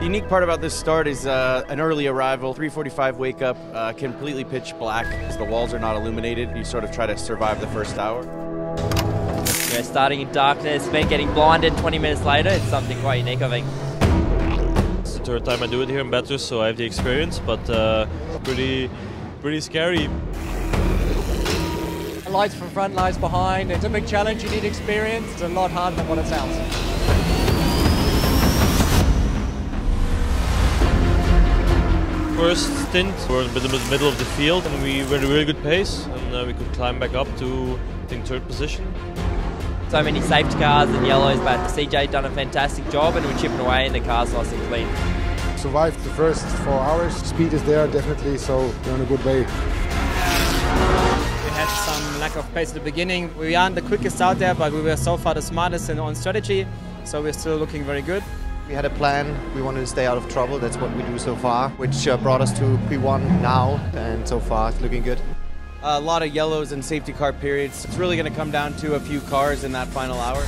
unique part about this start is an early arrival, 3:45 wake up, completely pitch black. The walls are not illuminated. You sort of try to survive the first hour. Starting in darkness, then getting blinded 20 minutes later, it's something quite unique, I think. It's the third time I do it here in Bathurst, so I have the experience, but pretty scary. Lights from front, lights behind. It's a big challenge, you need experience. It's a lot harder than what it sounds. First stint, we were in the middle of the field and we were at a really good pace and we could climb back up to, I think, third position. So many safety cars and yellows, but CJ done a fantastic job and we're chipping away and the car's nice and clean. Survived the first 4 hours. Speed is there definitely, so we're on a good way. We had some lack of pace at the beginning. We aren't the quickest out there, but we were so far the smartest in on strategy, so we're still looking very good. We had a plan, we wanted to stay out of trouble, that's what we do so far, which brought us to P1 now, and so far it's looking good. A lot of yellows and safety car periods. It's really going to come down to a few cars in that final hour.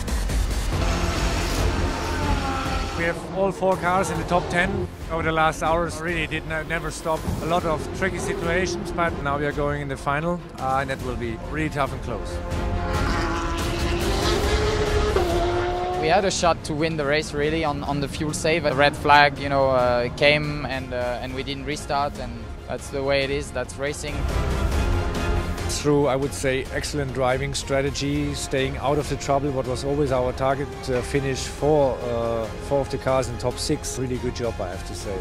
We have all 4 cars in the top 10. Over the last hours really never stop. A lot of tricky situations, but now we are going in the final and that will be really tough and close. We had a shot to win the race really on the fuel save. A red flag, came and we didn't restart, and that's the way it is, that's racing. Through, I would say, excellent driving strategy, staying out of the trouble, what was always our target, finish 4 of the cars in top 6. Really good job, I have to say.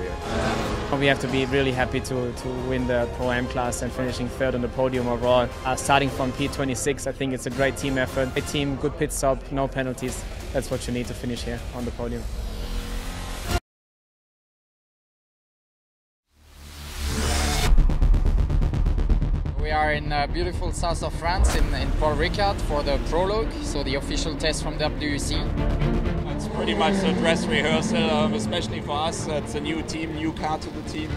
We have to be really happy to win the Pro-Am class and finishing third on the podium overall. Starting from P26, I think it's a great team effort. Great team, good pit stop, no penalties. That's what you need to finish here on the podium. We are in beautiful south of France in Paul Ricard for the Prologue, so the official test from WEC. It's pretty much a dress rehearsal, especially for us. It's a new team, new car to the team.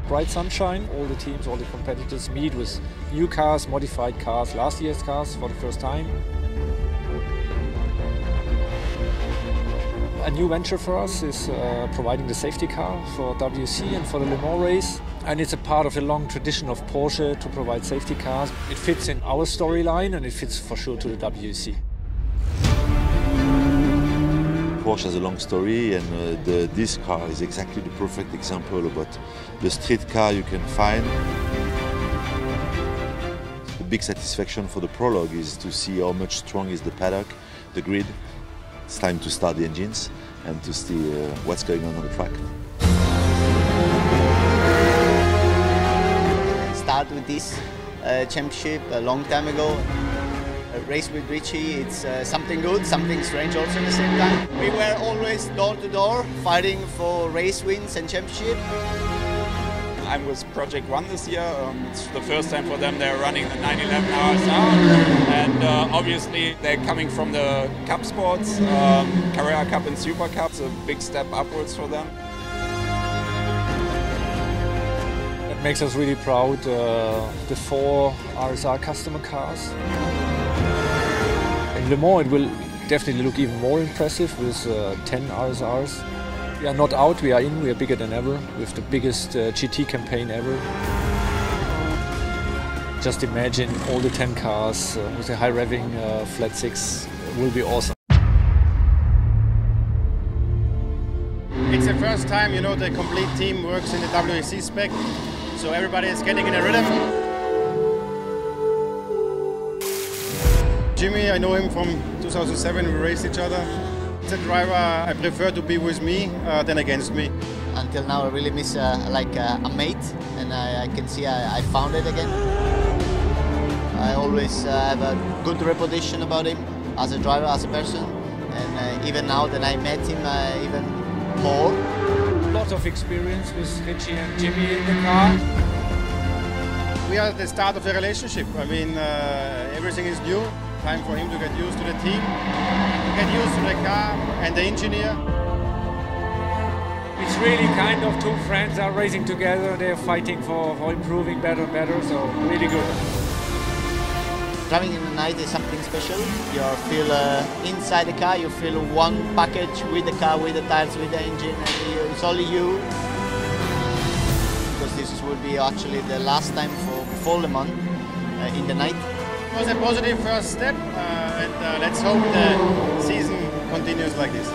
Bright sunshine, all the teams, all the competitors meet with new cars, modified cars, last year's cars for the first time. A new venture for us is providing the safety car for WEC and for the Le Mans race. And it's a part of a long tradition of Porsche to provide safety cars. It fits in our storyline and it fits for sure to the WEC. Porsche has a long story, and this car is exactly the perfect example about the street car you can find. The big satisfaction for the Prologue is to see how much strong is the paddock, the grid. It's time to start the engines and to see what's going on the track. Start with this championship a long time ago. A race with Richie, it's something good, something strange also at the same time. We were always door to door, fighting for race wins and championship. I'm with Project One this year. It's the first time for them they're running the 911 RSR, and obviously they're coming from the Cup sports, Carrera Cup and Super Cup. It's a big step upwards for them. It makes us really proud, the 4 RSR customer cars. In Le Mans it will definitely look even more impressive with 10 RSRs. We are not out, we are in, we are bigger than ever, with the biggest GT campaign ever. Just imagine all the 10 cars with a high revving flat 6, will be awesome. It's the first time, the complete team works in the WEC spec, so everybody is getting in a rhythm. Jimmy, I know him from 2007, we raced each other. As a driver, I prefer to be with me than against me. Until now I really miss a mate, and I can see I found it again. I always have a good reputation about him as a driver, as a person, and even now that I met him, even more. Lots of experience with Richie and Jimmy in the car. We are at the start of a relationship. I mean, everything is new. Time for him to get used to the team, to get used to the car and the engineer. It's really kind of 2 friends are racing together. They're fighting for improving better and better, so really good. Driving in the night is something special. You feel inside the car, you feel one package with the car, with the tires, with the engine, and it's only you. Because this will be actually the last time for Le Mans in the night. It was a positive first step, and let's hope the season continues like this.